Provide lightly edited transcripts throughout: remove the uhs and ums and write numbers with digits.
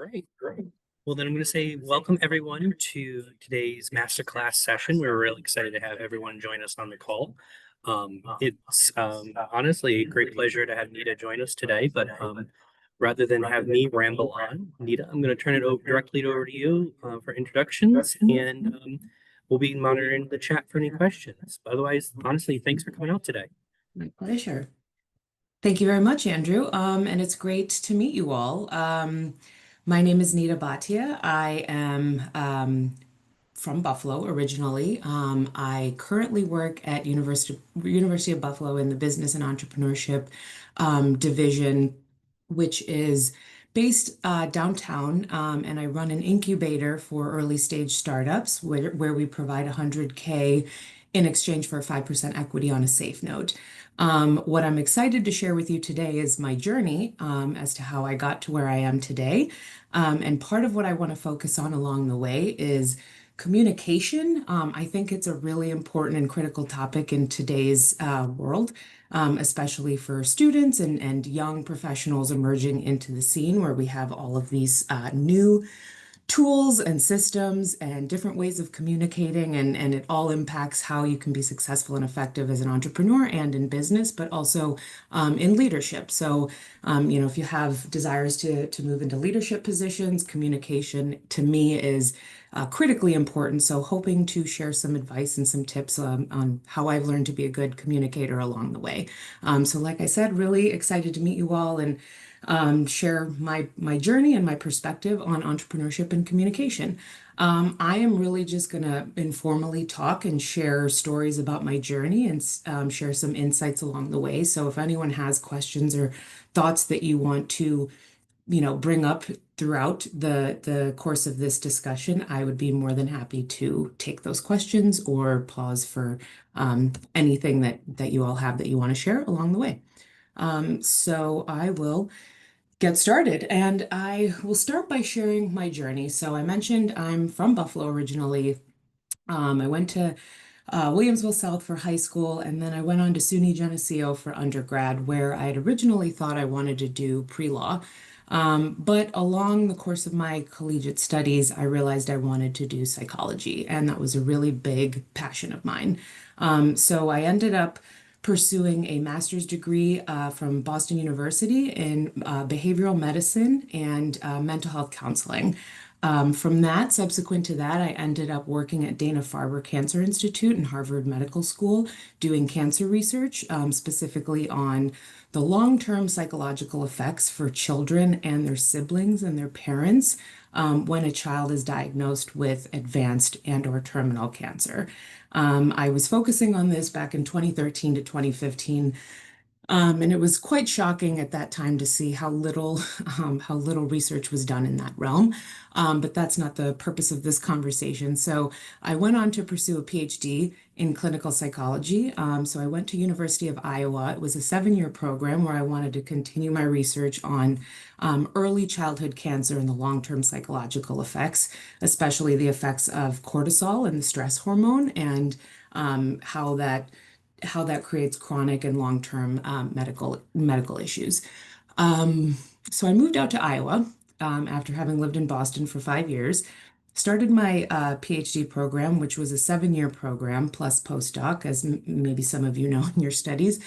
Great. Well, then I'm going to say welcome everyone to today's Masterclass session. We're really excited to have everyone join us on the call. It's honestly a great pleasure to have Nita join us today, but rather than have me ramble on, Nita, I'm going to turn it directly over to you for introductions, and we'll be monitoring the chat for any questions. But otherwise, honestly, thanks for coming out today. My pleasure. Thank you very much, Andrew. And it's great to meet you all. My name is Nita Bhatia. I am from Buffalo originally. I currently work at University of Buffalo in the Business and Entrepreneurship division, which is based downtown, and I run an incubator for early stage startups where we provide 100K in exchange for a 5% equity on a safe note. What I'm excited to share with you today is my journey as to how I got to where I am today. And part of what I want to focus on along the way is communication. I think it's a really important and critical topic in today's world, especially for students and young professionals emerging into the scene where we have all of these new tools and systems and different ways of communicating, and it all impacts how you can be successful and effective as an entrepreneur and in business, but also in leadership. So, if you have desires to move into leadership positions, communication to me is critically important. So hoping to share some advice and some tips on how I've learned to be a good communicator along the way. So like I said, really excited to meet you all and share my journey and my perspective on entrepreneurship and communication. I am really just going to informally talk and share stories about my journey and share some insights along the way. So if anyone has questions or thoughts that you want to, bring up throughout the course of this discussion, I would be more than happy to take those questions or pause for anything that you all have that you want to share along the way. So I will get started, and I will start by sharing my journey. So I mentioned I'm from Buffalo originally. I went to Williamsville South for high school, and then I went on to SUNY Geneseo for undergrad, where I had originally thought I wanted to do pre-law. But along the course of my collegiate studies, I realized I wanted to do psychology, and that was a really big passion of mine. So I ended up pursuing a master's degree from Boston University in behavioral medicine and mental health counseling. Subsequent to that, I ended up working at Dana-Farber Cancer Institute and Harvard Medical School doing cancer research, specifically on the long-term psychological effects for children and their siblings and their parents when a child is diagnosed with advanced and/or terminal cancer. I was focusing on this back in 2013 to 2015. And it was quite shocking at that time to see how little research was done in that realm. But that's not the purpose of this conversation. So I went on to pursue a PhD in clinical psychology. So I went to University of Iowa. It was a 7-year program where I wanted to continue my research on early childhood cancer and the long-term psychological effects, especially the effects of cortisol and the stress hormone, and how that creates chronic and long-term medical issues. So I moved out to Iowa after having lived in Boston for 5 years, started my PhD program, which was a 7-year program plus postdoc, as maybe some of you know in your studies.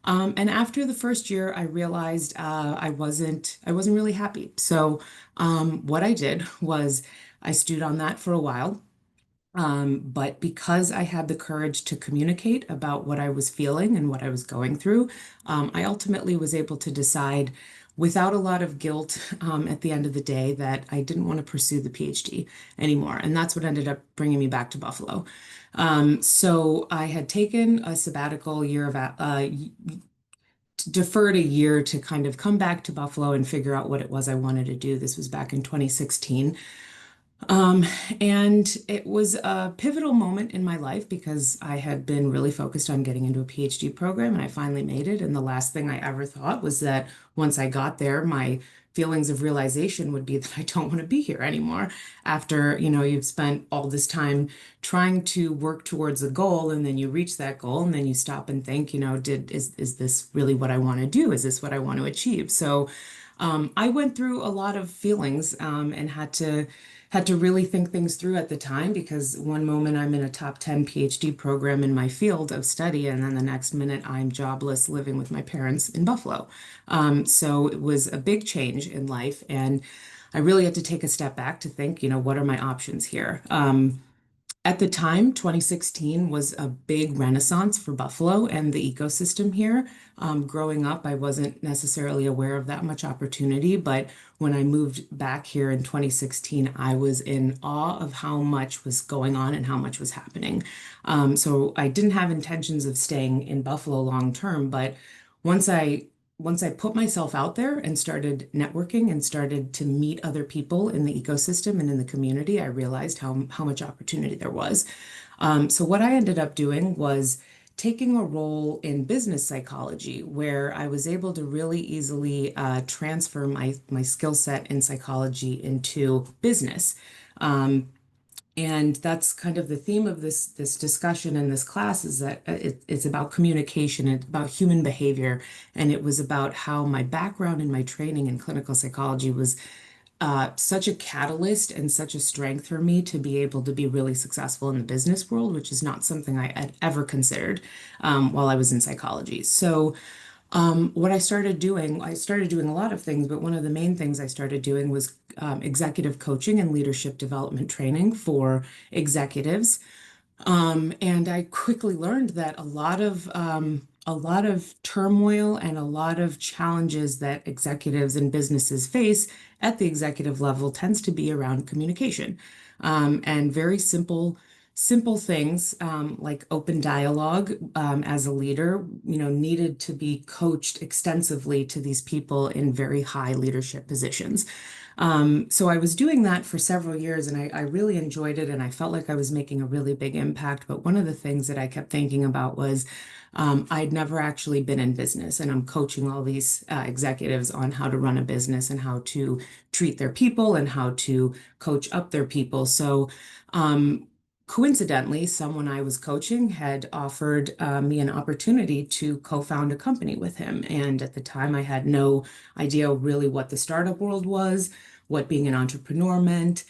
And after the first year, I realized I wasn't really happy. So what I did was I stewed on that for a while. But because I had the courage to communicate about what I was feeling and what I was going through, I ultimately was able to decide without a lot of guilt at the end of the day that I didn't want to pursue the PhD anymore. And that's what ended up bringing me back to Buffalo. So I had taken a sabbatical year deferred a year to kind of come back to Buffalo and figure out what it was I wanted to do. This was back in 2016. And it was a pivotal moment in my life because I had been really focused on getting into a PhD program, and I finally made it. And the last thing I ever thought was that once I got there, my feelings of realization would be that I don't want to be here anymore after, you've spent all this time trying to work towards a goal, and then you reach that goal, and then you stop and think, is this really what I want to do? Is this what I want to achieve? So I went through a lot of feelings and had to really think things through at the time because one moment I'm in a top 10 PhD program in my field of study, and then the next minute I'm jobless living with my parents in Buffalo. So it was a big change in life, and I really had to take a step back to think, what are my options here? At the time, 2016 was a big renaissance for Buffalo and the ecosystem here. Growing up, I wasn't necessarily aware of that much opportunity, but when I moved back here in 2016, I was in awe of how much was going on and how much was happening. So I didn't have intentions of staying in Buffalo long term, but once I once I put myself out there and started networking and started to meet other people in the ecosystem and in the community, I realized how much opportunity there was. So what I ended up doing was taking a role in business psychology, where I was able to really easily transfer my skill set in psychology into business. Um, and that's kind of the theme of this discussion in this class is that it's about communication, it's about human behavior, and it was about how my background and my training in clinical psychology was such a catalyst and such a strength for me to be able to be really successful in the business world, which is not something I had ever considered while I was in psychology. So what I started doing a lot of things, but one of the main things I started doing was executive coaching and leadership development training for executives. And I quickly learned that a lot of turmoil and a lot of challenges that executives and businesses face at the executive level tends to be around communication. And very simple things like open dialogue as a leader, needed to be coached extensively to these people in very high leadership positions. So I was doing that for several years and I really enjoyed it and I felt like I was making a really big impact. But one of the things that I kept thinking about was I'd never actually been in business and I'm coaching all these executives on how to run a business and how to treat their people and how to coach up their people. So coincidentally, someone I was coaching had offered me an opportunity to co-found a company with him. And at the time, I had no idea really what the startup world was, what being an entrepreneur meant,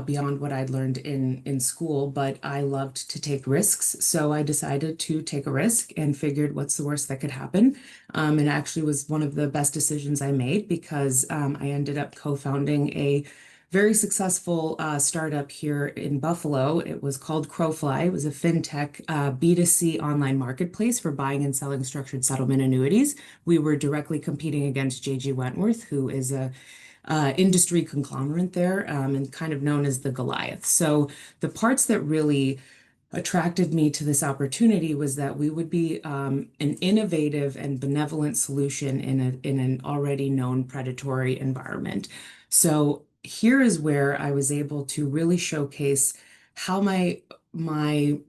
beyond what I'd learned in school. But I loved to take risks, so I decided to take a risk and figured what's the worst that could happen. And actually was one of the best decisions I made because I ended up co-founding a very successful startup here in Buffalo. It was called Crowfly. It was a fintech B2C online marketplace for buying and selling structured settlement annuities. We were directly competing against JG Wentworth, who is a industry conglomerate there and kind of known as the Goliath. So the parts that really attracted me to this opportunity was that we would be an innovative and benevolent solution in an already known predatory environment. So here is where I was able to really showcase how my my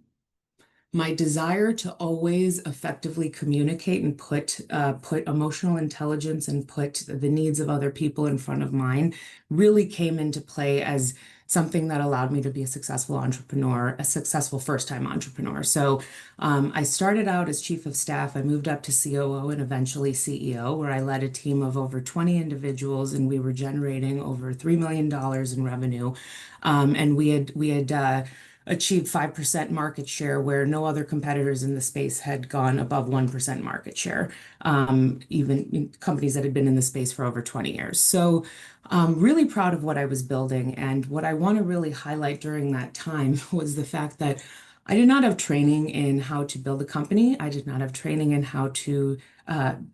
desire to always effectively communicate and put emotional intelligence and put the needs of other people in front of mine really came into play as something that allowed me to be a successful entrepreneur, a successful first-time entrepreneur. So I started out as chief of staff. I moved up to COO and eventually CEO, where I led a team of over 20 individuals, and we were generating over $3 million in revenue. And we had achieved 5% market share where no other competitors in the space had gone above 1% market share, even companies that had been in the space for over 20 years. So really proud of what I was building. And what I want to really highlight during that time was the fact that I did not have training in how to build a company. I did not have training in how to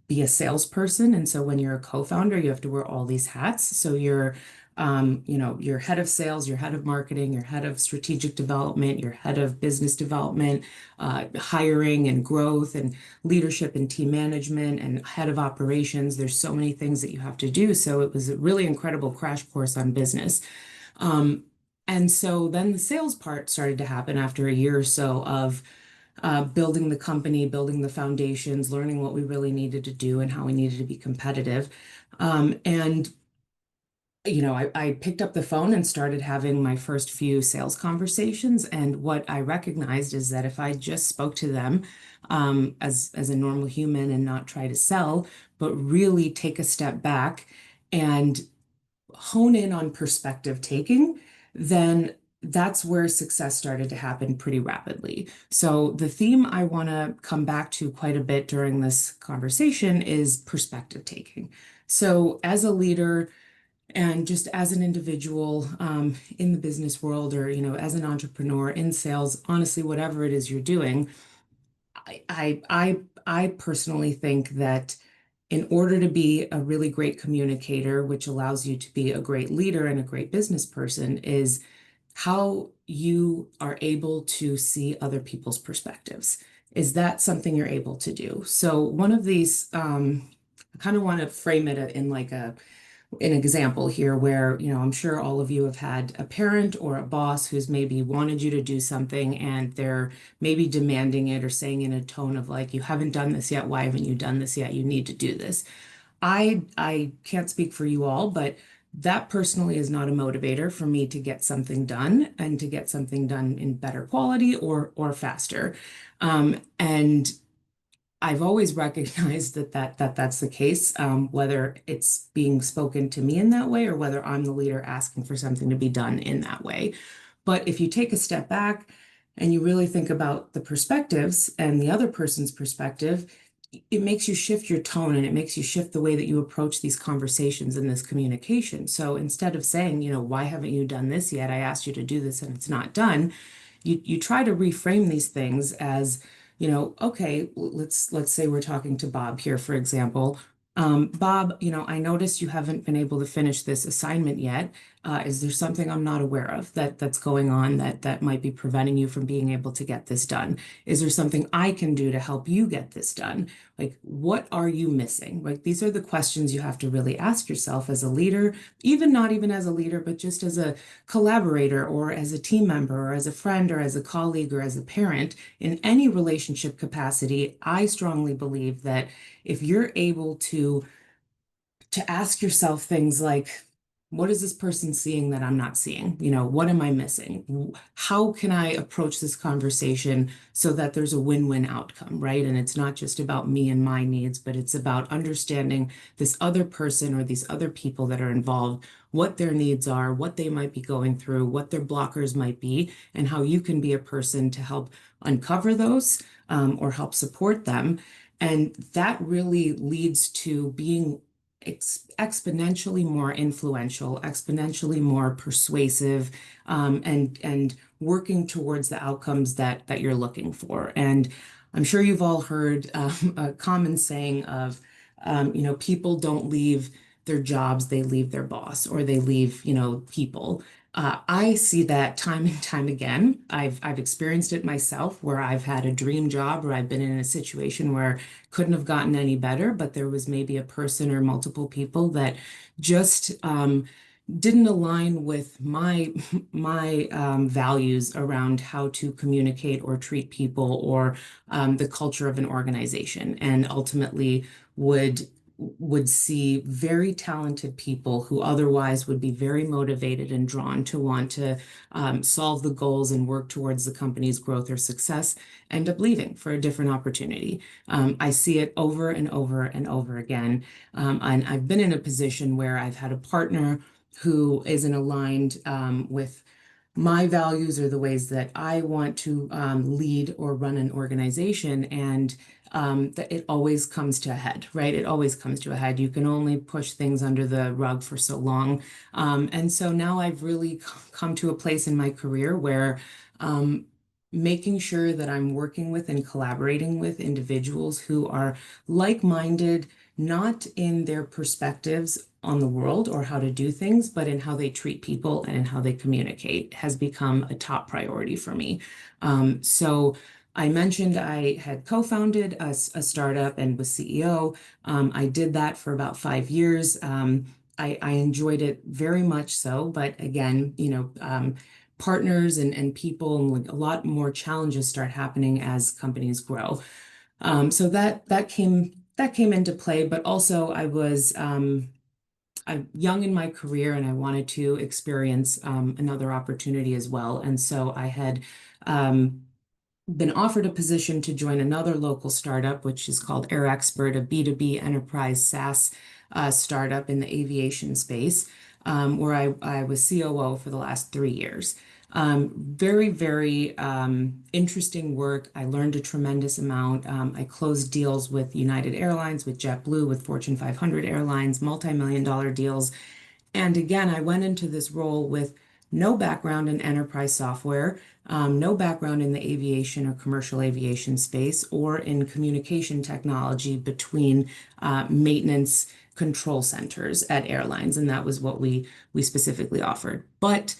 be a salesperson. And so when you're a co-founder, you have to wear all these hats. So you're head of sales, you're head of marketing, you're head of strategic development, you're head of business development, hiring and growth and leadership and team management and head of operations. There's so many things that you have to do. So it was a really incredible crash course on business. Um, and so then the sales part started to happen after a year or so of building the company, building the foundations, learning what we really needed to do and how we needed to be competitive. And I picked up the phone and started having my first few sales conversations. And what I recognized is that if I just spoke to them as a normal human and not try to sell, but really take a step back and hone in on perspective taking, then that's where success started to happen pretty rapidly. So the theme I want to come back to quite a bit during this conversation is perspective taking. So as a leader, and just as an individual in the business world, or as an entrepreneur in sales, honestly, whatever it is you're doing, I personally think that in order to be a really great communicator, which allows you to be a great leader and a great business person, is how you are able to see other people's perspectives. Is that something you're able to do? So one of these, I kind of want to frame it in like an example here where, I'm sure all of you have had a parent or a boss who's maybe wanted you to do something and they're maybe demanding it or saying in a tone of like, you haven't done this yet. Why haven't you done this yet? You need to do this. I can't speak for you all, but that personally is not a motivator for me to get something done and to get something done in better quality or faster. And I've always recognized that's the case, whether it's being spoken to me in that way or whether I'm the leader asking for something to be done in that way. But if you take a step back and you really think about the perspectives and the other person's perspective, it makes you shift your tone and it makes you shift the way that you approach these conversations and this communication. So instead of saying, why haven't you done this yet? I asked you to do this and it's not done. You try to reframe these things as, okay, let's say we're talking to Bob here, for example. Bob, I noticed you haven't been able to finish this assignment yet. Is there something I'm not aware of that's going on that might be preventing you from being able to get this done? Is there something I can do to help you get this done? Like, what are you missing? Like, these are the questions you have to really ask yourself as a leader, even not even as a leader, but just as a collaborator or as a team member or as a friend or as a colleague or as a parent in any relationship capacity. I strongly believe that if you're able to ask yourself things like, what is this person seeing that I'm not seeing? What am I missing? How can I approach this conversation so that there's a win-win outcome, right? And it's not just about me and my needs, but it's about understanding this other person or these other people that are involved, what their needs are, what they might be going through, what their blockers might be, and how you can be a person to help uncover those or help support them. And that really leads to being exponentially more influential, exponentially more persuasive, and working towards the outcomes that you're looking for. And I'm sure you've all heard a common saying of, people don't leave their jobs, they leave their boss, or they leave, people. I see that time and time again. I've experienced it myself where I've had a dream job or I've been in a situation where couldn't have gotten any better, but there was maybe a person or multiple people that just didn't align with my values around how to communicate or treat people or the culture of an organization, and ultimately would see very talented people who otherwise would be very motivated and drawn to want to solve the goals and work towards the company's growth or success, end up leaving for a different opportunity. I see it over and over and over again. And I've been in a position where I've had a partner who isn't aligned with my values or the ways that I want to lead or run an organization. And that it always comes to a head, right? It always comes to a head. You can only push things under the rug for so long. And so now I've really come to a place in my career where making sure that I'm working with and collaborating with individuals who are like-minded, not in their perspectives on the world or how to do things, but in how they treat people and in how they communicate has become a top priority for me. So I mentioned I had co-founded a startup and was CEO. I did that for about 5 years. I enjoyed it very much so, but again, partners and people and like a lot more challenges start happening as companies grow. So that came into play, but also I'm young in my career and I wanted to experience another opportunity as well. And so I had been offered a position to join another local startup, which is called Air Expert, a B2B enterprise SaaS startup in the aviation space, where I was COO for the last 3 years. Very, very interesting work. I learned a tremendous amount. I closed deals with United Airlines, with JetBlue, with Fortune 500 airlines, multi-million dollar deals. And again, I went into this role with no background in enterprise software, no background in the aviation or commercial aviation space, or in communication technology between maintenance control centers at airlines. And that was what we specifically offered. But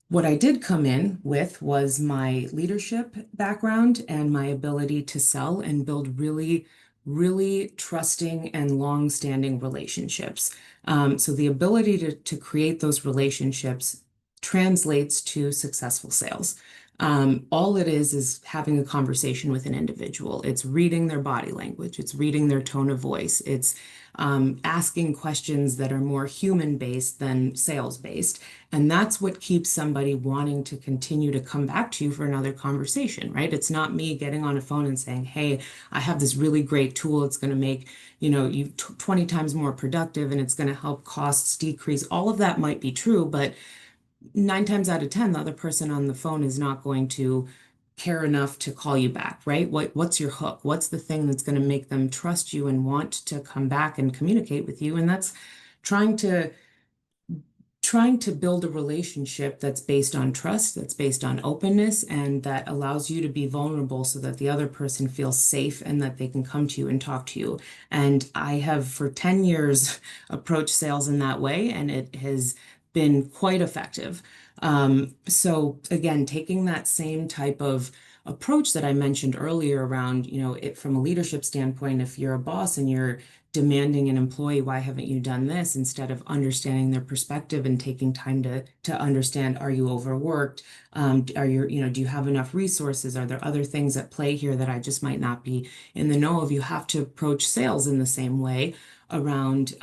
what I did come in with was my leadership background and my ability to sell and build really, really trusting and long-standing relationships. So the ability to create those relationships translates to successful sales. All it is having a conversation with an individual. It's reading their body language. It's reading their tone of voice. It's asking questions that are more human-based than sales-based. And that's what keeps somebody wanting to continue to come back to you for another conversation, right? It's not me getting on a phone and saying, hey, I have this really great tool. It's going to make, you 20 times more productive and it's going to help costs decrease. All of that might be true, but 9 times out of 10, the other person on the phone is not going to care enough to call you back, right? What's your hook? What's the thing that's going to make them trust you and want to come back and communicate with you? And that's trying to trying to build a relationship that's based on trust, that's based on openness, and that allows you to be vulnerable so that the other person feels safe and that they can come to you and talk to you. And I have for 10 years approached sales in that way, and it has been quite effective. So again, taking that same type of approach that I mentioned earlier around, it from a leadership standpoint, if you're a boss and you're demanding an employee, why haven't you done this, instead of understanding their perspective and taking time to understand, are you overworked? Do you have enough resources? Are there other things at play here that I just might not be in the know of? You have to approach sales in the same way around,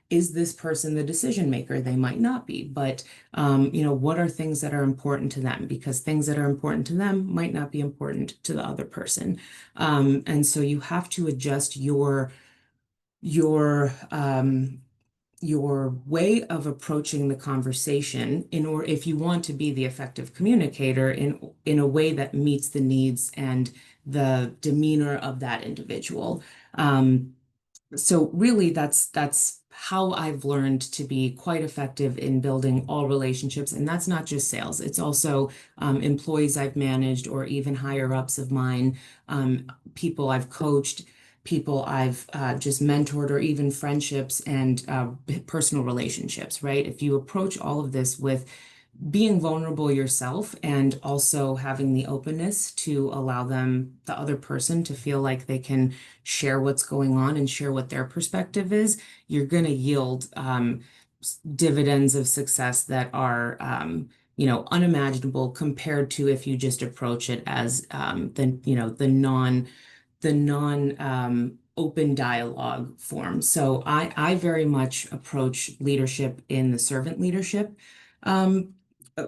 is this person the decision maker? They might not be, but what are things that are important to them? Because things that are important to them might not be important to the other person. And so you have to adjust your your way of approaching the conversation if you want to be the effective communicator in a way that meets the needs and the demeanor of that individual. So really that's how I've learned to be quite effective in building all relationships. And that's not just sales. It's also employees I've managed or even higher ups of mine, people I've coached, people I've just mentored, or even friendships and personal relationships, right? If you approach all of this with being vulnerable yourself and also having the openness to allow the other person to feel like they can share what's going on and share what their perspective is, you're going to yield dividends of success that are unimaginable compared to if you just approach it as the non open dialogue form. So I very much approach leadership in the servant leadership um,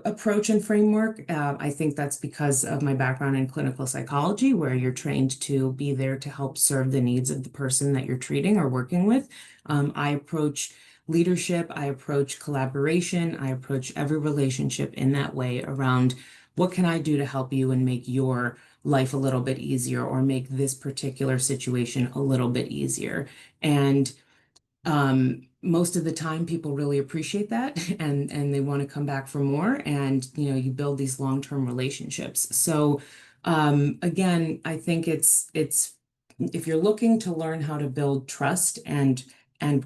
approach and framework. I think that's because of my background in clinical psychology, where you're trained to be there to help serve the needs of the person that you're treating or working with. I approach leadership, I approach collaboration, I approach every relationship in that way around what can I do to help you and make your life a little bit easier, or make this particular situation a little bit easier. And most of the time people really appreciate that and they want to come back for more, and you build these long-term relationships. So again, I think it's if you're looking to learn how to build trust and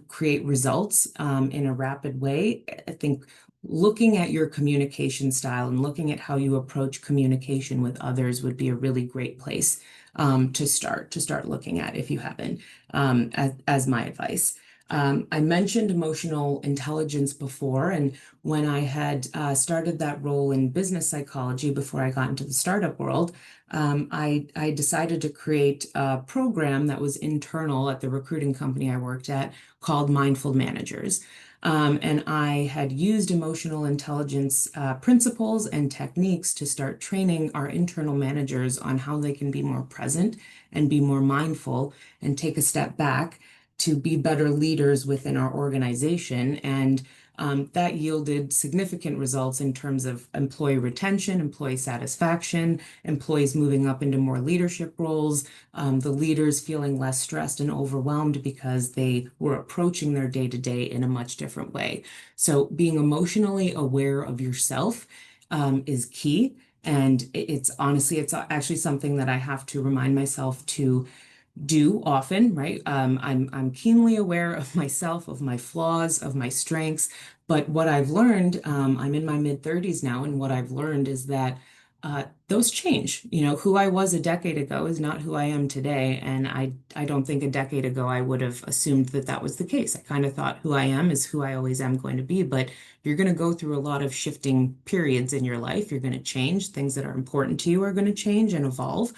create results in a rapid way, I think looking at your communication style and looking at how you approach communication with others would be a really great place to start looking at, if you haven't, as my advice. I mentioned emotional intelligence before, and when I had started that role in business psychology before I got into the startup world, I decided to create a program that was internal at the recruiting company I worked at called Mindful Managers. And I had used emotional intelligence principles and techniques to start training our internal managers on how they can be more present and be more mindful and take a step back to be better leaders within our organization. And that yielded significant results in terms of employee retention, employee satisfaction, employees moving up into more leadership roles, the leaders feeling less stressed and overwhelmed because they were approaching their day-to-day in a much different way. So being emotionally aware of yourself is key. And it's honestly, it's actually something that I have to remind myself to do often, right? I'm keenly aware of myself, of my flaws, of my strengths. But what I've learned, I'm in my mid-30s now, and what I've learned is that those change. You know, who I was a decade ago is not who I am today, and I don't think a decade ago I would have assumed that that was the case. I kind of thought who I am is who I always am going to be, but you're going to go through a lot of shifting periods in your life. You're going to change. Things that are important to you are going to change and evolve.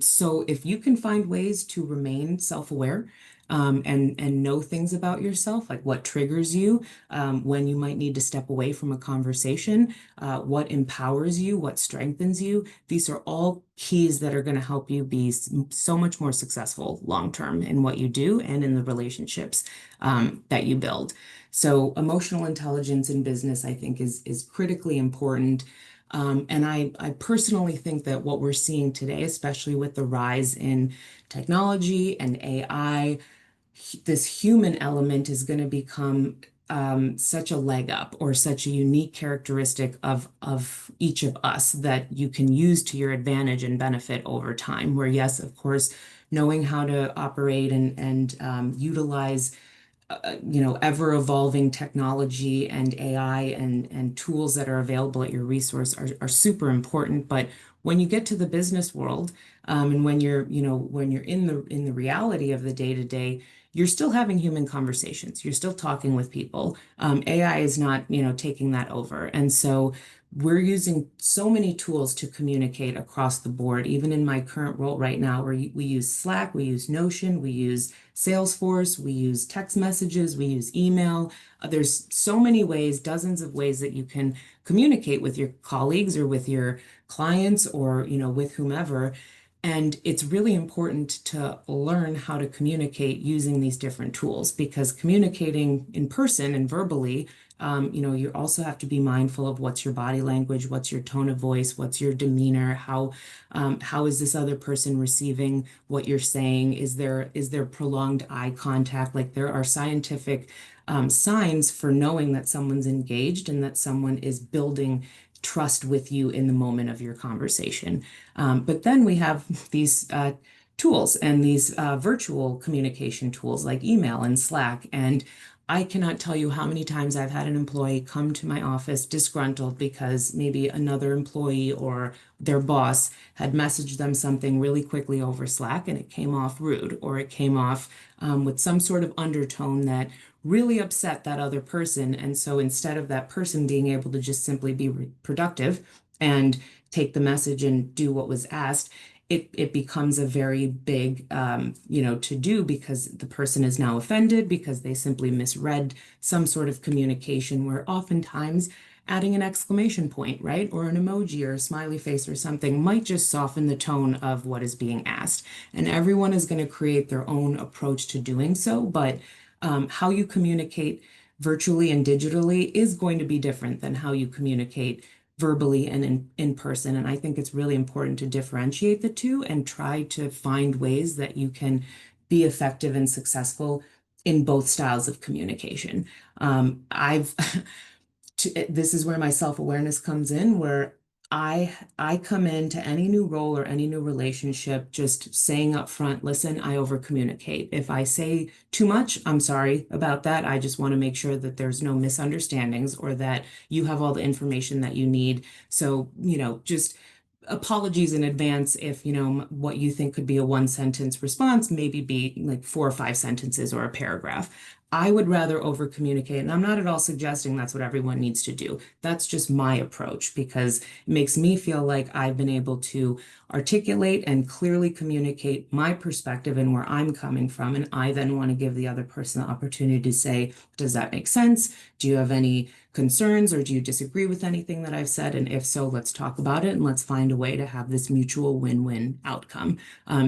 So if you can find ways to remain self-aware, and know things about yourself, like what triggers you, when you might need to step away from a conversation, what empowers you, what strengthens you. These are all keys that are going to help you be so much more successful long term in what you do and in the relationships that you build. So emotional intelligence in business, I think, is critically important. And I personally think that what we're seeing today, especially with the rise in technology and AI, this human element is going to become such a leg up or such a unique characteristic of each of us that you can use to your advantage and benefit over time. Where, yes, of course, knowing how to operate and utilize ever evolving technology and AI and tools that are available at your resource are super important. But when you get to the business world, and when you're in the reality of the day to day, you're still having human conversations. You're still talking with people. AI is not, taking that over. And so we're using so many tools to communicate across the board. Even in my current role right now, where we use Slack, we use Notion, we use Salesforce, we use text messages, we use email. There's so many ways, dozens of ways that you can communicate with your colleagues or with your clients or, with whomever. And it's really important to learn how to communicate using these different tools, because communicating in person and verbally, you also have to be mindful of what's your body language, what's your tone of voice, what's your demeanor, how is this other person receiving what you're saying? Is there prolonged eye contact? Like, there are scientific signs for knowing that someone's engaged and that someone is building trust with you in the moment of your conversation. But then we have these tools and these virtual communication tools like email and Slack. And I cannot tell you how many times I've had an employee come to my office disgruntled because maybe another employee or their boss had messaged them something really quickly over Slack and it came off rude, or it came off with some sort of undertone that really upset that other person. And so instead of that person being able to just simply be productive and take the message and do what was asked, it becomes a very big, to do, because the person is now offended because they simply misread some sort of communication, where oftentimes adding an exclamation point, right, or an emoji or a smiley face or something might just soften the tone of what is being asked. And everyone is going to create their own approach to doing so, but how you communicate virtually and digitally is going to be different than how you communicate verbally and in person. And I think it's really important to differentiate the two and try to find ways that you can be effective and successful in both styles of communication. I've this is where my self-awareness comes in, where I come into any new role or any new relationship just saying up front, listen, I over communicate. If I say too much, I'm sorry about that. I just want to make sure that there's no misunderstandings or that you have all the information that you need. So, just apologies in advance if, what you think could be a one sentence response maybe be like 4 or 5 sentences or a paragraph. I would rather over communicate, and I'm not at all suggesting that's what everyone needs to do. That's just my approach, because it makes me feel like I've been able to articulate and clearly communicate my perspective and where I'm coming from. And I then want to give the other person the opportunity to say, does that make sense? Do you have any concerns, or do you disagree with anything that I've said? And if so, let's talk about it and let's find a way to have this mutual win-win outcome.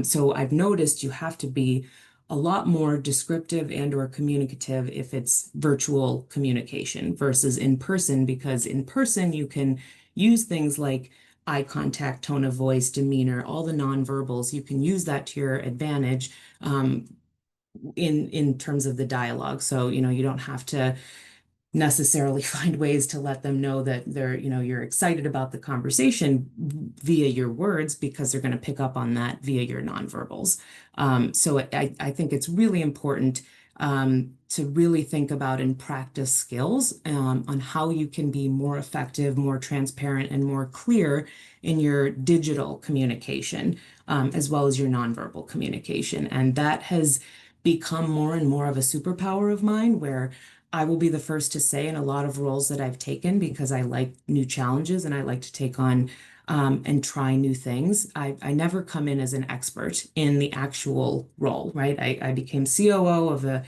So I've noticed you have to be a lot more descriptive and or communicative if it's virtual communication versus in person, because in person you can use things like eye contact, tone of voice, demeanor, all the nonverbals. You can use that to your advantage in terms of the dialogue. So, you don't have to necessarily find ways to let them know that you're excited about the conversation via your words, because they're going to pick up on that via your nonverbals. So I think it's really important to really think about and practice skills on how you can be more effective, more transparent, and more clear in your digital communication, as well as your nonverbal communication. And that has become more and more of a superpower of mine, where I will be the first to say in a lot of roles that I've taken, because I like new challenges and I like to take on and try new things. I never come in as an expert in the actual role, right? I became COO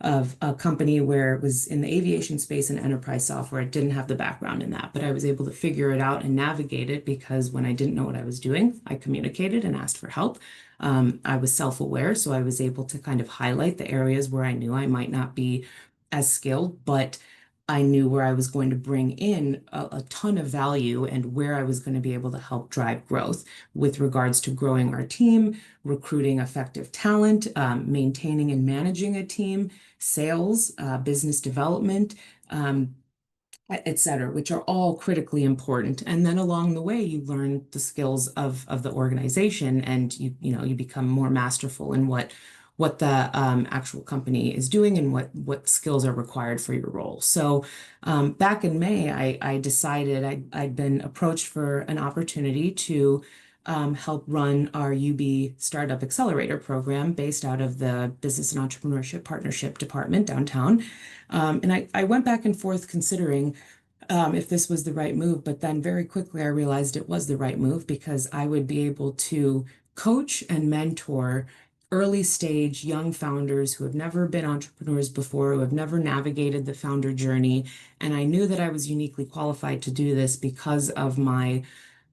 of a company where it was in the aviation space and enterprise software. I didn't have the background in that, but I was able to figure it out and navigate it, because when I didn't know what I was doing, I communicated and asked for help. I was self-aware, so I was able to kind of highlight the areas where I knew I might not be as skilled, but I knew where I was going to bring in a ton of value and where I was going to be able to help drive growth with regards to growing our team, recruiting effective talent, maintaining and managing a team, sales, business development, et cetera, which are all critically important. And then along the way, you learn the skills of the organization, and you become more masterful in what the actual company is doing and what skills are required for your role. So back in May, I decided I'd been approached for an opportunity to help run our UB Startup Accelerator program based out of the Business and Entrepreneurship Partnership Department downtown. And I went back and forth considering if this was the right move, but then very quickly I realized it was the right move, because I would be able to coach and mentor early stage young founders who have never been entrepreneurs before, who have never navigated the founder journey. And I knew that I was uniquely qualified to do this because of my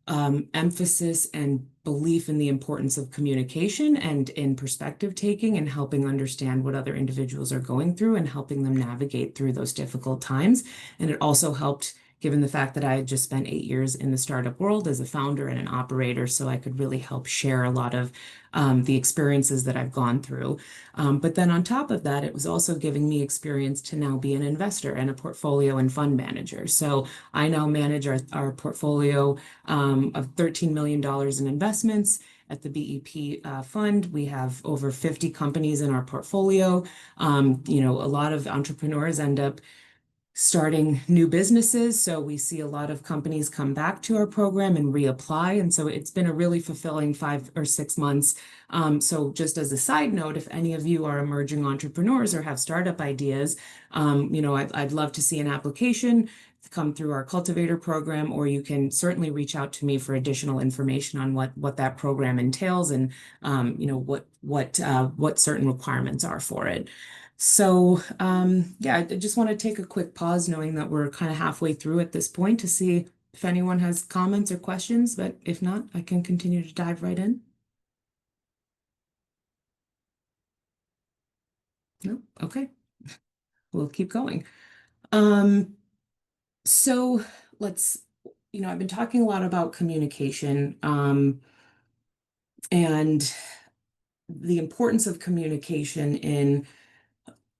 emphasis and belief in the importance of communication and in perspective taking and helping understand what other individuals are going through and helping them navigate through those difficult times. And it also helped, given the fact that I had just spent 8 years in the startup world as a founder and an operator, so I could really help share a lot of the experiences that I've gone through. But then on top of that, it was also giving me experience to now be an investor and a portfolio and fund manager. So I now manage our portfolio of $13 million in investments at the BEP fund. We have over 50 companies in our portfolio. A lot of entrepreneurs end up starting new businesses. So we see a lot of companies come back to our program and reapply. And so it's been a really fulfilling 5 or 6 months. So just as a side note, if any of you are emerging entrepreneurs or have startup ideas, I'd love to see an application come through our cultivator program, or you can certainly reach out to me for additional information on what that program entails and what certain requirements are for it. So, yeah, I just want to take a quick pause, knowing that we're kind of halfway through at this point, to see if anyone has comments or questions. But if not, I can continue to dive right in. No? Okay, we'll keep going. Um, so let's, I've been talking a lot about communication, and the importance of communication in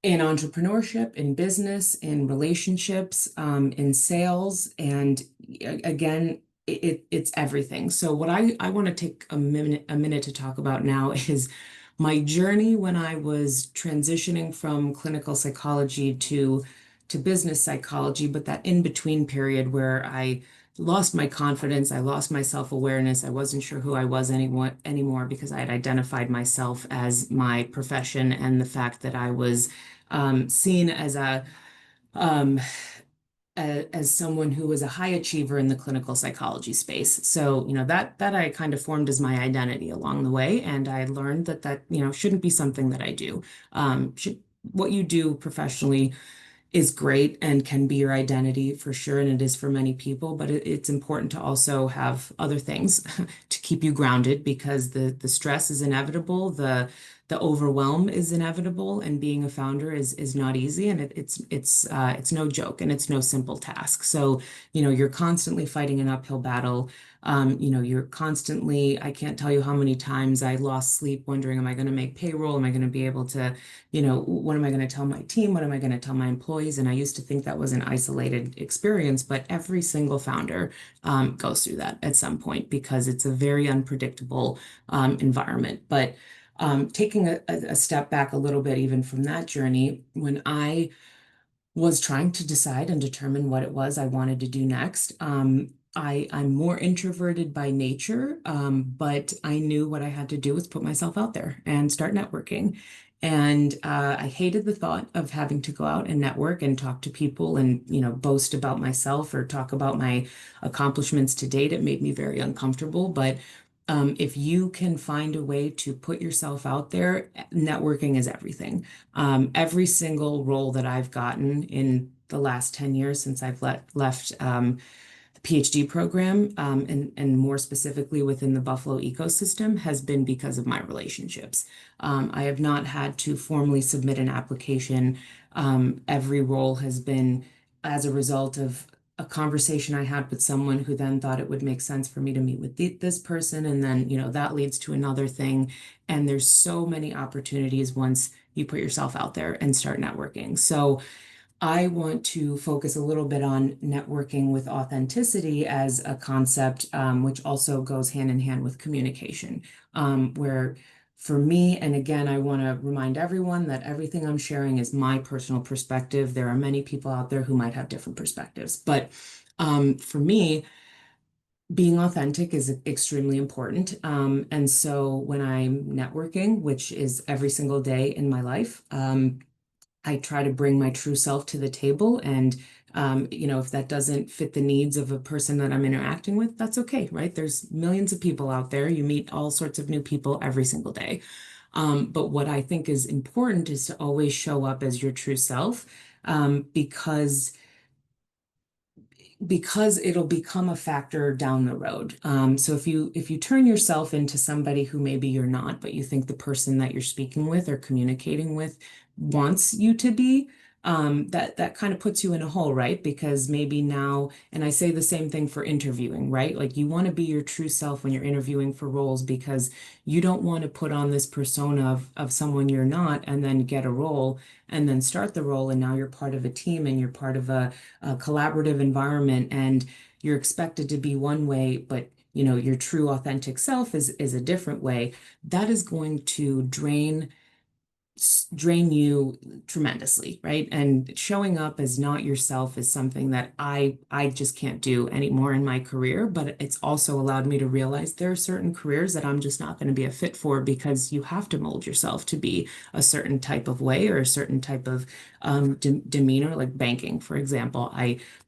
entrepreneurship, in business, in relationships, in sales, and again, it's everything. So what I want to take a minute to talk about now is my journey when I was transitioning from clinical psychology to business psychology, but that in between period where I lost my confidence, I lost my self-awareness. I wasn't sure who I was anymore, because I had identified myself as my profession and the fact that I was seen as um, as someone who was a high achiever in the clinical psychology space. So, that I kind of formed as my identity along the way, and I learned that shouldn't be something that I do. What you do professionally is great and can be your identity for sure, and it is for many people, but it's important to also have other things to keep you grounded because the stress is inevitable, the overwhelm is inevitable, and being a founder is not easy, and it's no joke, and it's no simple task. So, you're constantly fighting an uphill battle. You're constantly, I can't tell you how many times I lost sleep wondering, am I going to make payroll? Am I going to be able to, what am I going to tell my team? What am I going to tell my employees? And I used to think that was an isolated experience, but every single founder goes through that at some point because it's a very unpredictable environment. But taking a step back a little bit, even from that journey, when I was trying to decide and determine what it was I wanted to do next. I'm more introverted by nature, but I knew what I had to do was put myself out there and start networking. And I hated the thought of having to go out and network and talk to people and, boast about myself or talk about my accomplishments to date. It made me very uncomfortable. But if you can find a way to put yourself out there, networking is everything. Every single role that I've gotten in the last 10 years since I've left the PhD program, and more specifically within the Buffalo ecosystem, has been because of my relationships. I have not had to formally submit an application. Every role has been as a result of a conversation I had with someone who then thought it would make sense for me to meet with this person. And then, that leads to another thing. And there's so many opportunities once you put yourself out there and start networking. So I want to focus a little bit on networking with authenticity as a concept, which also goes hand in hand with communication, where for me, and again, I want to remind everyone that everything I'm sharing is my personal perspective. There are many people out there who might have different perspectives, but for me, being authentic is extremely important. And so when I'm networking, which is every single day in my life, I try to bring my true self to the table. And, if that doesn't fit the needs of a person that I'm interacting with, that's okay, right? There's millions of people out there. You meet all sorts of new people every single day. But what I think is important is to always show up as your true self, because it'll become a factor down the road. So if you turn yourself into somebody who maybe you're not, but you think the person that you're speaking with or communicating with wants you to be, that kind of puts you in a hole, right? Because maybe now, and I say the same thing for interviewing, right? Like you want to be your true self when you're interviewing for roles because you don't want to put on this persona of someone you're not and then get a role and then start the role and now you're part of a team and you're part of a collaborative environment and you're expected to be one way, but your true authentic self is a different way. That is going to drain you tremendously, right? And showing up as not yourself is something that I just can't do anymore in my career, but it's also allowed me to realize there are certain careers that I'm just not going to be a fit for because you have to mold yourself to be a certain type of way or a certain type of demeanor, like banking, for example.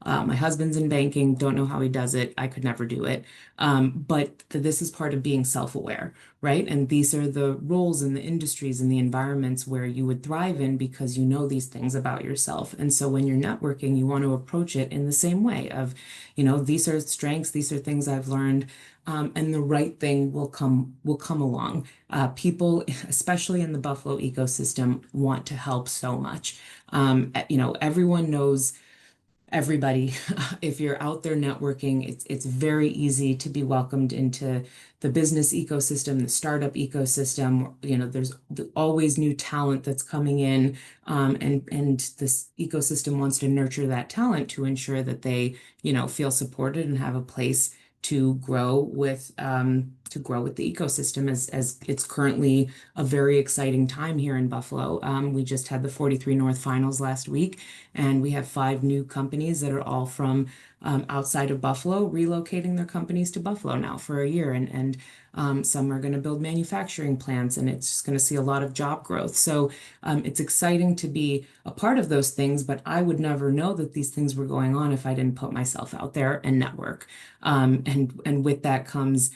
My husband's in banking, don't know how he does it. I could never do it. But this is part of being self-aware, right? And these are the roles in the industries and the environments where you would thrive in because you know these things about yourself. And so when you're networking, you want to approach it in the same way of, these are strengths, these are things I've learned, and the right thing will come along. People, especially in the Buffalo ecosystem, want to help so much. Everyone knows everybody. If you're out there networking, it's very easy to be welcomed into the business ecosystem, the startup ecosystem. There's always new talent that's coming in, and this ecosystem wants to nurture that talent to ensure that they, feel supported and have a place to grow with the ecosystem as it's currently a very exciting time here in Buffalo. We just had the 43 North Finals last week, and we have 5 new companies that are all from outside of Buffalo, relocating their companies to Buffalo now for a year. And some are going to build manufacturing plants, and it's just going to see a lot of job growth. So it's exciting to be a part of those things, but I would never know that these things were going on if I didn't put myself out there and network. And with that comes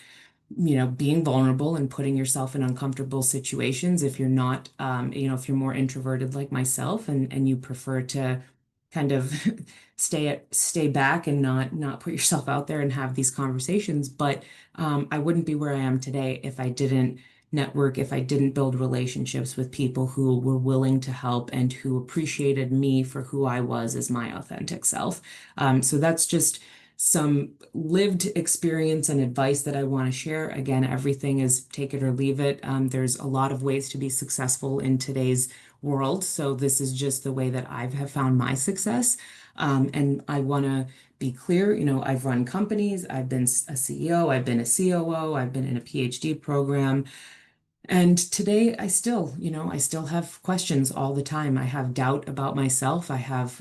being vulnerable and putting yourself in uncomfortable situations if you're not, if you're more introverted like myself and you prefer to kind of stay back and not put yourself out there and have these conversations. But I wouldn't be where I am today if I didn't network, if I didn't build relationships with people who were willing to help and who appreciated me for who I was as my authentic self. So that's just some lived experience and advice that I want to share. Again, everything is take it or leave it. There's a lot of ways to be successful in today's world. So this is just the way that I have found my success. And I want to be clear, I've run companies, I've been a CEO, I've been a COO, I've been in a PhD program. And today I still have questions all the time. I have doubt about myself. I have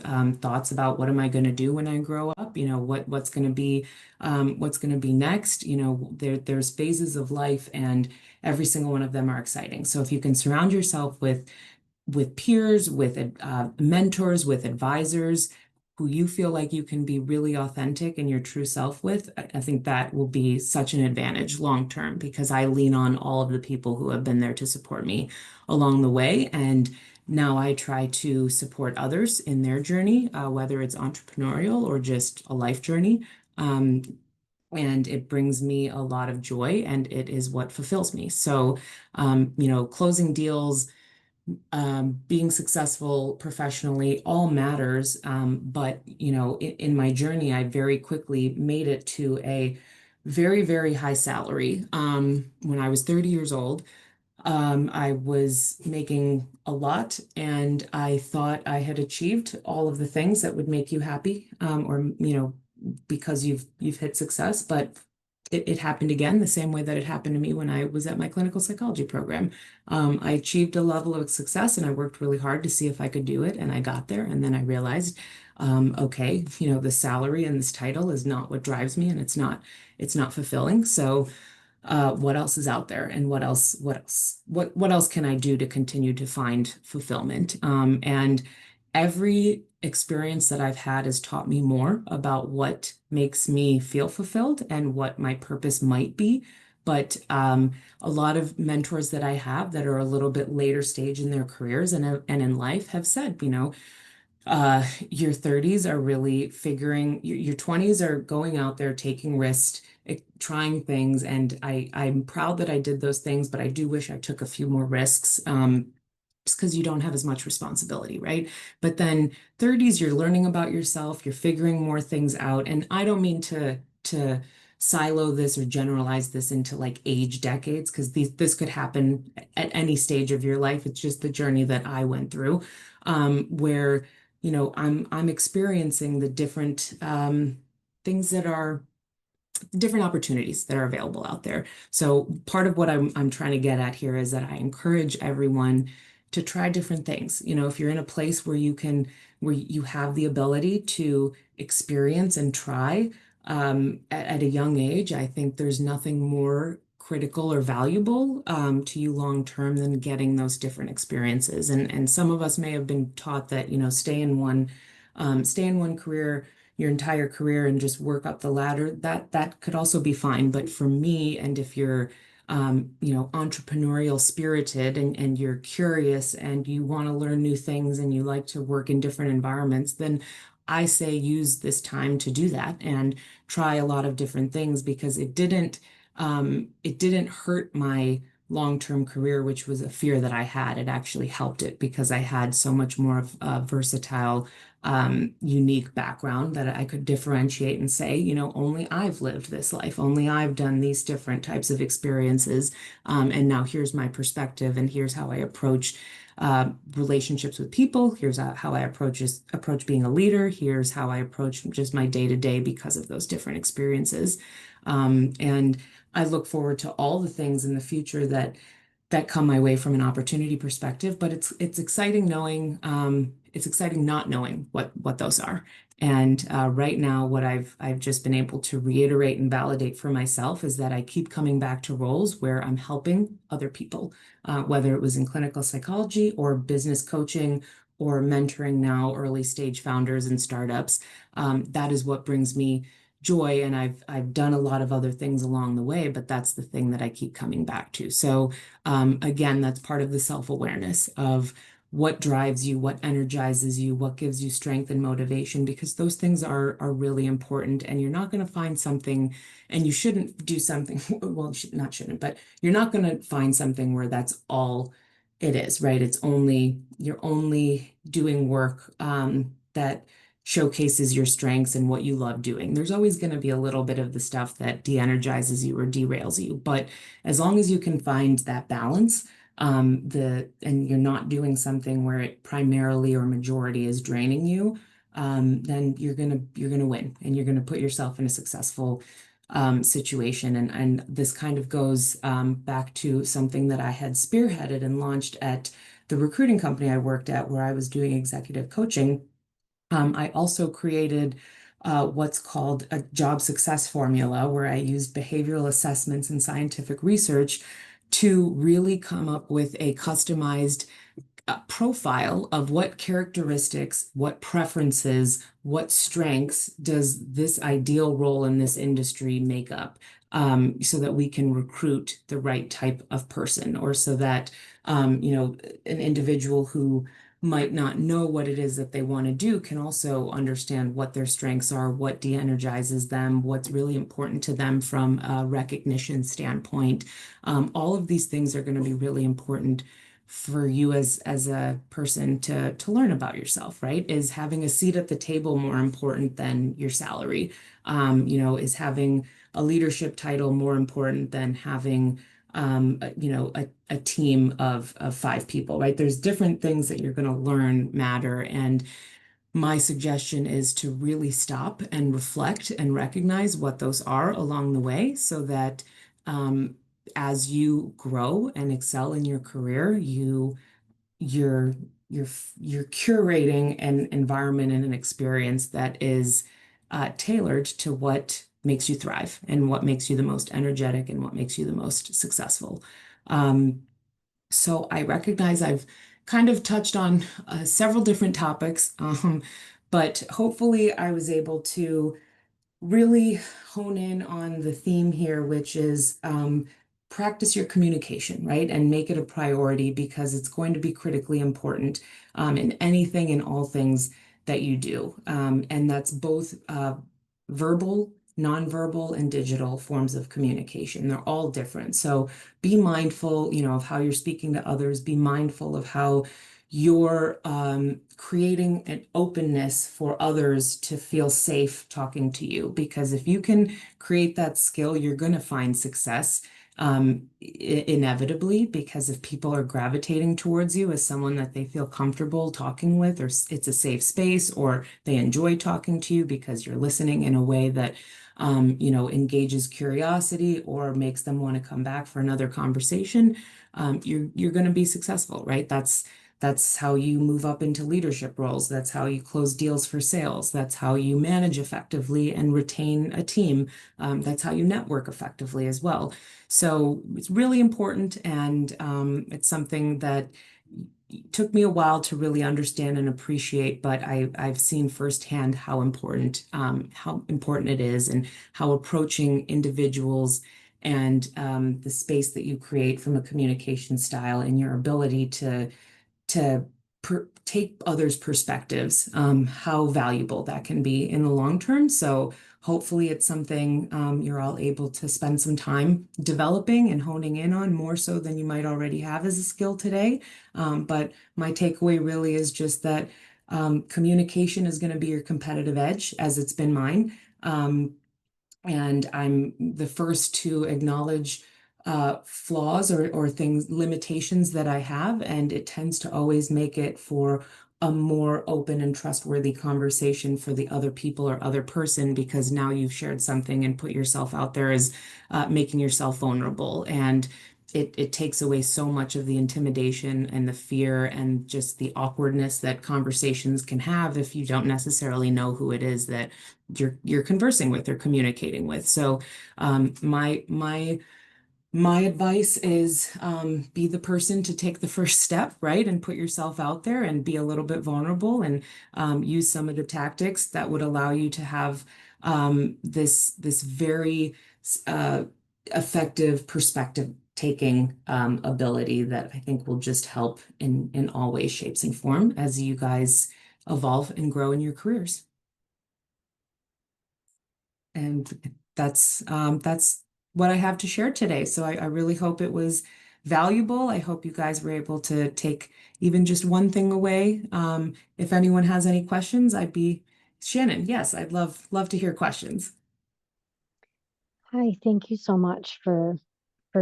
thoughts about what am I going to do when I grow up? What's going to be next? There's phases of life, and every single one of them are exciting. So if you can surround yourself with peers, with mentors, with advisors who you feel like you can be really authentic and your true self with, I think that will be such an advantage long term because I lean on all of the people who have been there to support me along the way. And now I try to support others in their journey, whether it's entrepreneurial or just a life journey. Um, and it brings me a lot of joy, and it is what fulfills me. So, closing deals, being successful professionally all matters. But, in my journey, I very quickly made it to a very, very high salary. When I was 30 years old, I was making a lot, and I thought I had achieved all of the things that would make you happy, or, because you've hit success. But it happened again the same way that it happened to me when I was at my clinical psychology program. I achieved a level of success and I worked really hard to see if I could do it, and I got there. And then I realized, okay, the salary and this title is not what drives me, and it's not fulfilling. So what else is out there, and what else can I do to continue to find fulfillment? And every experience that I've had has taught me more about what makes me feel fulfilled and what my purpose might be. But a lot of mentors that I have that are a little bit later stage in their careers and in life have said, your 30s are really figuring, your 20s are going out there taking risks, trying things. And I'm proud that I did those things, but I do wish I took a few more risks. Just because you don't have as much responsibility, right? But then 30s, you're learning about yourself, you're figuring more things out. And I don't mean to silo this or generalize this into like age decades, because this could happen at any stage of your life. It's just the journey that I went through, where I'm experiencing the different things that are different opportunities that are available out there. So part of what I'm trying to get at here is that I encourage everyone to try different things. If you're in a place where you have the ability to experience and try at a young age, I think there's nothing more critical or valuable to you long term than getting those different experiences. And some of us may have been taught that, stay in one career your entire career and just work up the ladder. That could also be fine. But for me, and if you're entrepreneurial spirited, and you're curious and you want to learn new things and you like to work in different environments, then I say use this time to do that and try a lot of different things, because it didn't hurt my long-term career, which was a fear that I had. It actually helped it because I had so much more of a versatile, unique background that I could differentiate and say, only I've lived this life, only I've done these different types of experiences. And now here's my perspective, and here's how I approach relationships with people. Here's how I approach being a leader. Here's how I approach just my day to day because of those different experiences. And I look forward to all the things in the future that come my way from an opportunity perspective. But it's exciting knowing, it's exciting not knowing what those are. And right now, what I've just been able to reiterate and validate for myself is that I keep coming back to roles where I'm helping other people, whether it was in clinical psychology or business coaching or mentoring now early stage founders and startups. That is what brings me joy. And I've done a lot of other things along the way, but that's the thing that I keep coming back to. So again, that's part of the self-awareness of what drives you, what energizes you, what gives you strength and motivation, because those things are really important. And you're not going to find something, and you shouldn't do something, well, not shouldn't, but you're not going to find something where that's all it is, right? You're only doing work that showcases your strengths and what you love doing. There's always going to be a little bit of the stuff that de-energizes you or derails you, but as long as you can find that balance, and you're not doing something where it primarily or majority is draining you, then you're gonna win, and you're gonna put yourself in a successful situation. And this kind of goes back to something that I had spearheaded and launched at the recruiting company I worked at, where I was doing executive coaching. I also created what's called a job success formula, where I used behavioral assessments and scientific research to really come up with a customized profile of what characteristics, what preferences, what strengths does this ideal role in this industry make up, so that we can recruit the right type of person, or so that an individual who might not know what it is that they want to do can also understand what their strengths are, what de-energizes them, what's really important to them from a recognition standpoint. All of these things are going to be really important for you as a person to learn about yourself, right? Is having a seat at the table more important than your salary? Is having a leadership title more important than having a team of five people, right? There's different things that you're going to learn matter. And my suggestion is to really stop and reflect and recognize what those are along the way, so that um, as you grow and excel in your career, you're you're curating an environment and an experience that is tailored to what makes you thrive and what makes you the most energetic and what makes you the most successful. Um, so I recognize I've kind of touched on several different topics, but hopefully I was able to really hone in on the theme here, which is practice your communication, right? And make it a priority, because it's going to be critically important in anything and all things that you do. And that's both verbal, nonverbal, and digital forms of communication. They're all different. So be mindful, of how you're speaking to others. Be mindful of how you're creating an openness for others to feel safe talking to you. Because if you can create that skill, you're going to find success inevitably, because if people are gravitating towards you as someone that they feel comfortable talking with, or it's a safe space, or they enjoy talking to you because you're listening in a way that engages curiosity or makes them want to come back for another conversation, you're going to be successful, right? That's how you move up into leadership roles. That's how you close deals for sales. That's how you manage effectively and retain a team. That's how you network effectively as well. So it's really important, and it's something that took me a while to really understand and appreciate, but I've seen firsthand how important it is, and how approaching individuals and the space that you create from a communication style and your ability to take others' perspectives, how valuable that can be in the long term. So hopefully it's something you're all able to spend some time developing and honing in on, more so than you might already have as a skill today. But my takeaway really is just that communication is going to be your competitive edge, as it's been mine. And I'm the first to acknowledge flaws or things, limitations that I have, and it tends to always make it for a more open and trustworthy conversation for the other people or other person, because now you've shared something and put yourself out there as making yourself vulnerable. And it takes away so much of the intimidation and the fear and just the awkwardness that conversations can have if you don't necessarily know who it is that you're conversing with or communicating with. So my advice is be the person to take the first step, right? And put yourself out there and be a little bit vulnerable, and use some of the tactics that would allow you to have this very uh, effective perspective taking ability that I think will just help in all ways, shapes, and form as you guys evolve and grow in your careers. And that's what I have to share today. So I really hope it was valuable. I hope you guys were able to take even just one thing away. If anyone has any questions, I'd be Shannon. Yes, I'd love to hear questions. Hi, thank you so much for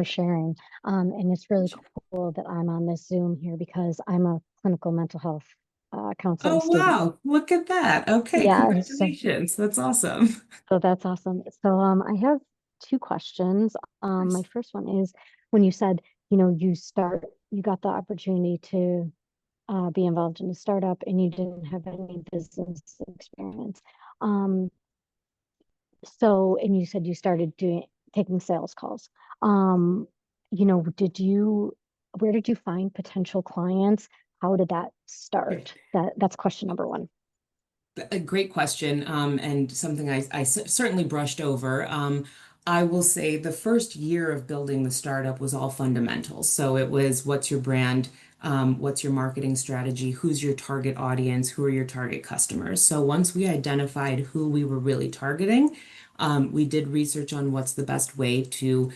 sharing. And it's really cool that I'm on this Zoom here because I'm a clinical mental health counseling Oh, student. wow. Look at that. Okay, Yeah, so congratulations. That's awesome. so that's awesome. So I have two questions. My Nice. first one is when you said, you got the opportunity to be involved in a startup and you didn't have any business experience. Um, and you said you started taking sales calls. Um, where did you find potential clients? How did that Okay. start? That's question number one. A great question, and something I certainly brushed over. I will say the first year of building the startup was all fundamentals. So it was what's your brand, what's your marketing strategy, who's your target audience, who are your target customers. So once we identified who we were really targeting, we did research on what's the best way to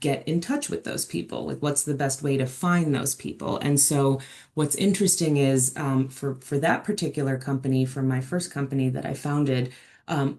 get in touch with those people, like what's the best way to find those people. And so what's interesting is for that particular company, for my first company that I founded,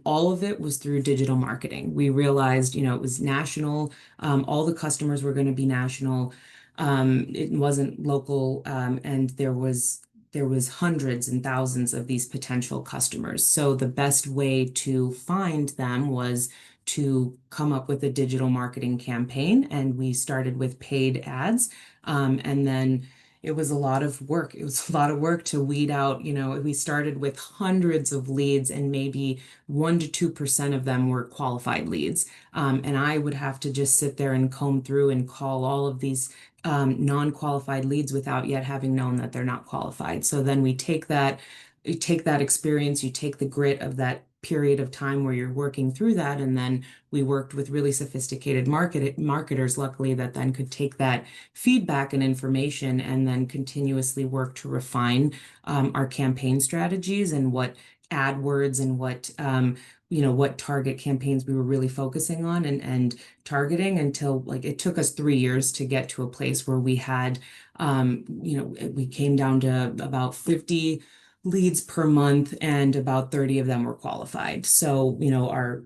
all of it was through digital marketing. We realized, it was national. All the customers were going to be national. It wasn't local, and there was hundreds and thousands of these potential customers. So the best way to find them was to come up with a digital marketing campaign, and we started with paid ads, and then it was a lot of work. It was a lot of work to weed out, we started with hundreds of leads and maybe 1 to 2% of them were qualified leads. And I would have to just sit there and comb through and call all of these non-qualified leads without yet having known that they're not qualified. So then you take that experience, you take the grit of that period of time where you're working through that, and then we worked with really sophisticated marketers, luckily, that then could take that feedback and information and then continuously work to refine our campaign strategies and what AdWords and what target campaigns we were really focusing on and targeting until like it took us 3 years to get to a place where we had we came down to about 50 leads per month, and about 30 of them were qualified. So, our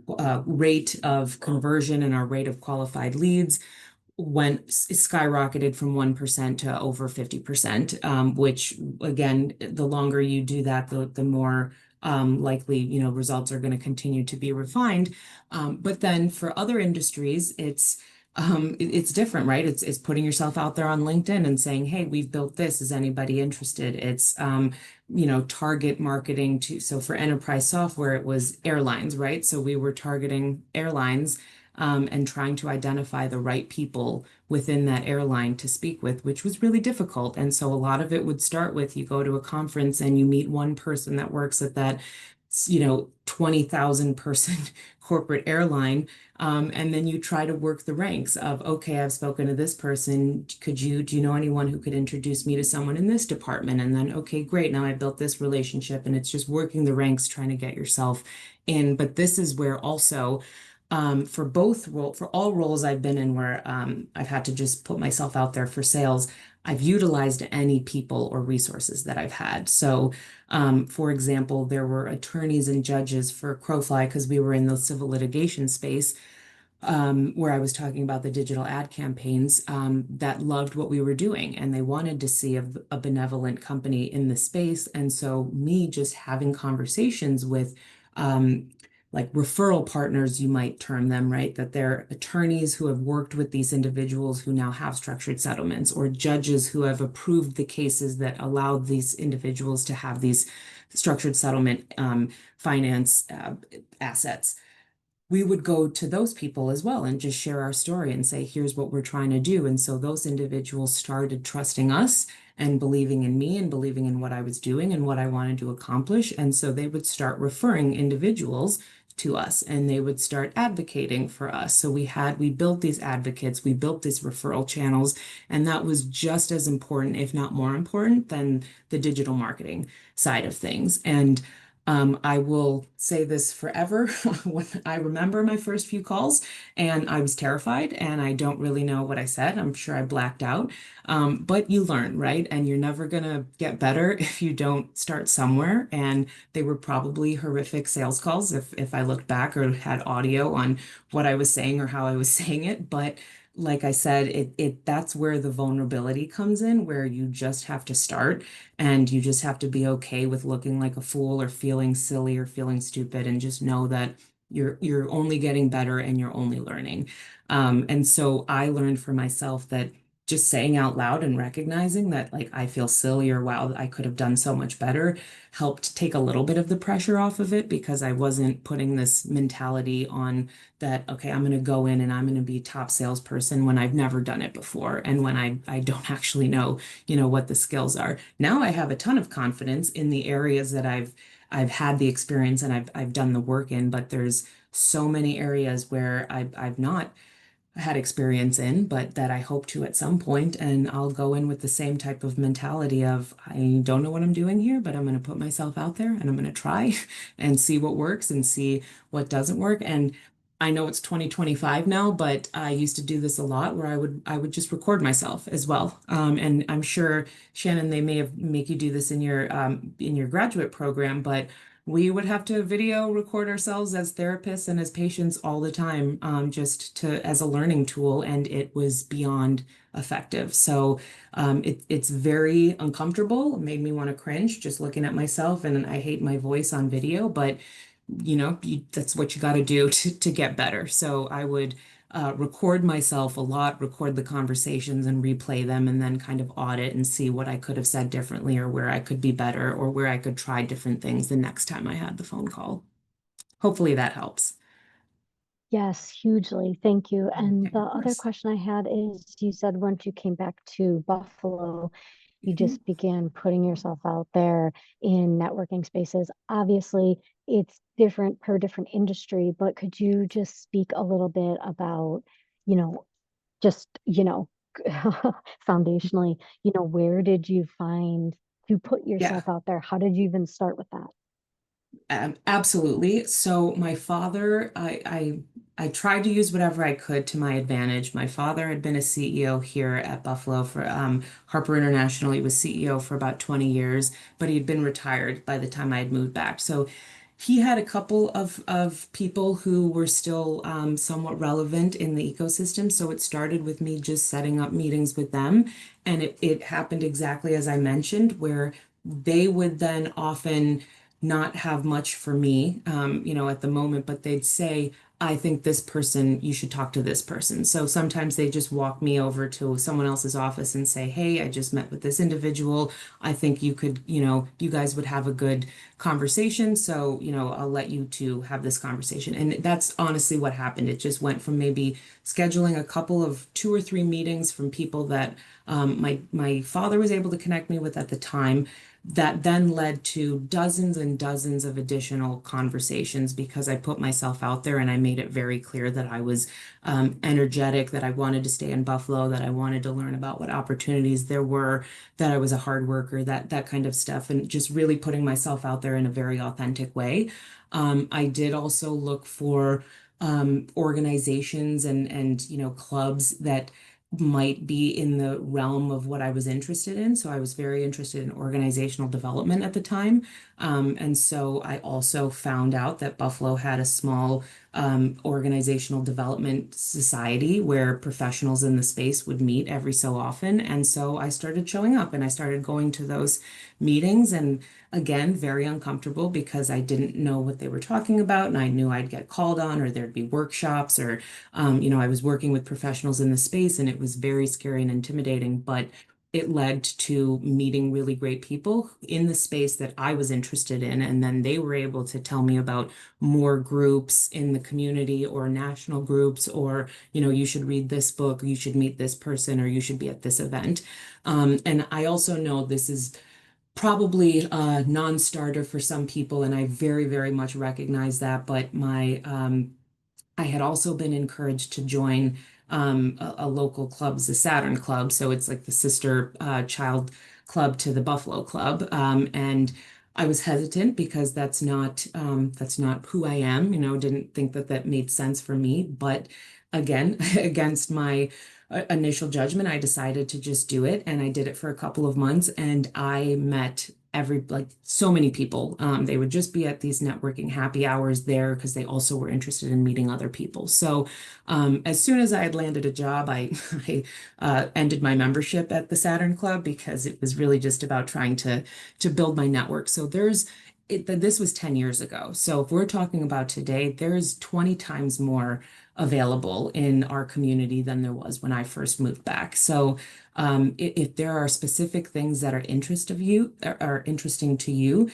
rate of conversion and our rate of qualified leads skyrocketed from 1% to over 50%, which again, the longer you do that, the more likely, results are going to continue to be refined. But then for other industries, it's different, right? It's putting yourself out there on LinkedIn and saying, "Hey, we've built this. Is anybody interested?" It's target marketing so for enterprise software, it was airlines, right? So we were targeting airlines, and trying to identify the right people within that airline to speak with, which was really difficult. And so a lot of it would start with you go to a conference and you meet one person that works at that 20,000 person corporate airline. And then you try to work the ranks of, okay, I've spoken to this person. Do you know anyone who could introduce me to someone in this department? And then, okay, great. Now I built this relationship, and it's just working the ranks, trying to get yourself in. But this is where also, for all roles I've been in where I've had to just put myself out there for sales, I've utilized any people or resources that I've had. So, for example, there were attorneys and judges for Crowfly because we were in the civil litigation space, where I was talking about the digital ad campaigns, that loved what we were doing and they wanted to see a benevolent company in the space. And so me just having conversations with like referral partners, you might term them, right? That they're attorneys who have worked with these individuals who now have structured settlements, or judges who have approved the cases that allowed these individuals to have these structured settlement finance assets. We would go to those people as well and just share our story and say, here's what we're trying to do. And so those individuals started trusting us and believing in me and believing in what I was doing and what I wanted to accomplish. And so they would start referring individuals to us and they would start advocating for us. So we built these advocates, we built these referral channels, and that was just as important, if not more important, than the digital marketing side of things. And I will say this forever. When I remember my first few calls and I was terrified and I don't really know what I said. I'm sure I blacked out. But you learn, right? And you're never gonna get better if you don't start somewhere. And they were probably horrific sales calls if I looked back or had audio on what I was saying or how I was saying it. But like I said, that's where the vulnerability comes in, where you just have to start and you just have to be okay with looking like a fool or feeling silly or feeling stupid and just know that you're only getting better and you're only learning. And so I learned for myself that just saying out loud and recognizing that like I feel silly or wow, I could have done so much better helped take a little bit of the pressure off of it because I wasn't putting this mentality on that, okay, I'm going to go in and I'm going to be top salesperson when I've never done it before and when I don't actually know, what the skills are. Now I have a ton of confidence in the areas that I've had the experience and I've done the work in, but there's so many areas where I've not had experience in, but that I hope to at some point. And I'll go in with the same type of mentality of, I don't know what I'm doing here, but I'm going to put myself out there and I'm going to try and see what works and see what doesn't work. And I know it's 2025 now, but I used to do this a lot where I would just record myself as well. And I'm sure Shannon, they may have make you do this in your graduate program, but we would have to video record ourselves as therapists and as patients all the time, just to as a learning tool, and it was beyond effective. So it's very uncomfortable. It made me want to cringe just looking at myself, and I hate my voice on video, but that's what you got to do to get better. So I would record myself a lot, record the conversations and replay them, and then kind of audit and see what I could have said differently or where I could be better or where I could try different things the next time I had the phone call. Hopefully that helps. Yes, hugely. Thank you. And Okay, the of other course. question I had is you said once you came back to Buffalo, you Mhm. just began putting yourself out there in networking spaces. Obviously, it's different per different industry, but could you just speak a little bit about, you know, just, foundationally, where did you find to put Yeah. yourself out there? How did you even start with that? Absolutely. So my father, I tried to use whatever I could to my advantage. My father had been a CEO here at Buffalo for Harper International. He was CEO for about 20 years, but he had been retired by the time I had moved back. So he had a couple of people who were still somewhat relevant in the ecosystem. So it started with me just setting up meetings with them. And it happened exactly as I mentioned, where they would then often not have much for me, at the moment, but they'd say, I think this person, you should talk to this person. So sometimes they just walk me over to someone else's office and say, hey, I just met with this individual. I think you could, you guys would have a good conversation. So, I'll let you two have this conversation. And that's honestly what happened. It just went from maybe scheduling a couple of 2 or 3 meetings from people that my father was able to connect me with at the time that then led to dozens and dozens of additional conversations because I put myself out there and I made it very clear that I was energetic, that I wanted to stay in Buffalo, that I wanted to learn about what opportunities there were, that I was a hard worker, that kind of stuff, and just really putting myself out there in a very authentic way. I did also look for organizations and clubs that might be in the realm of what I was interested in. So I was very interested in organizational development at the time. And so I also found out that Buffalo had a small organizational development society where professionals in the space would meet every so often. And so I started showing up and I started going to those meetings. And again, very uncomfortable because I didn't know what they were talking about. And I knew I'd get called on or there'd be workshops or I was working with professionals in the space and it was very scary and intimidating, but it led to meeting really great people in the space that I was interested in. And then they were able to tell me about more groups in the community or national groups, or, you should read this book, you should meet this person, or you should be at this event. And I also know this is probably a non-starter for some people, and I very, very much recognize that. But I had also been encouraged to join a local club, the Saturn Club. So it's like the sister child club to the Buffalo Club. And I was hesitant because that's not who I am. Didn't think that that made sense for me. But again, against my initial judgment, I decided to just do it, and I did it for a couple of months, and I met like so many people. They would just be at these networking happy hours there because they also were interested in meeting other people. So as soon as I had landed a job, I ended my membership at the Saturn Club because it was really just about trying to build my network. So this was 10 years ago. So if we're talking about today, there's 20 times more available in our community than there was when I first moved back. So if there are specific things that are interesting to you,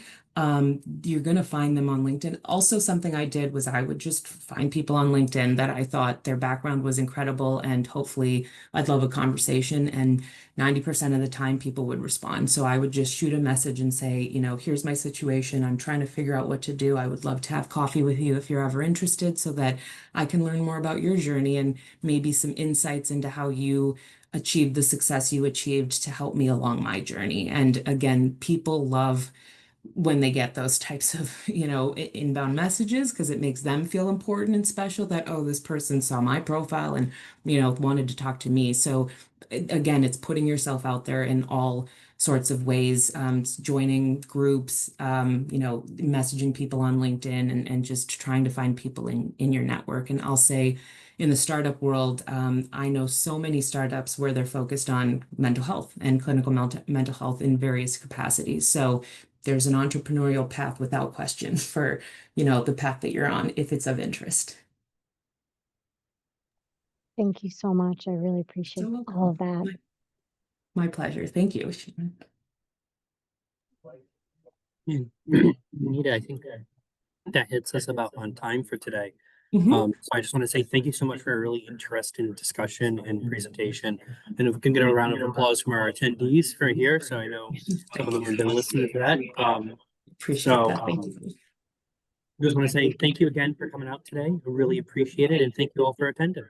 you're going to find them on LinkedIn. Also, something I did was I would just find people on LinkedIn that I thought their background was incredible, and hopefully I'd love a conversation. And 90% of the time people would respond. So I would just shoot a message and say, here's my situation. I'm trying to figure out what to do. I would love to have coffee with you if you're ever interested, so that I can learn more about your journey and maybe some insights into how you achieved the success you achieved to help me along my journey. And again, people love when they get those types of, inbound messages, because it makes them feel important and special that, oh, this person saw my profile and, wanted to talk to me. So again, it's putting yourself out there in all sorts of ways, joining groups, messaging people on LinkedIn, and just trying to find people in your network. And I'll say, in the startup world, I know so many startups where they're focused on mental health and clinical mental health in various capacities. So there's an entrepreneurial path without question for, the path that you're on, if it's of interest. Thank you so much. I really So appreciate all welcome. of that. My pleasure. Thank you. Nita, I think that hits us about on time for today. Mhm. So I just want to say thank you so much for a really interesting discussion and presentation. And if we can get a round of applause from our attendees for here. So I know some of them have been listening to that. Appreciate So that. Thank you. just want to say thank you again for coming out today. I really appreciate it. And thank you all for attending.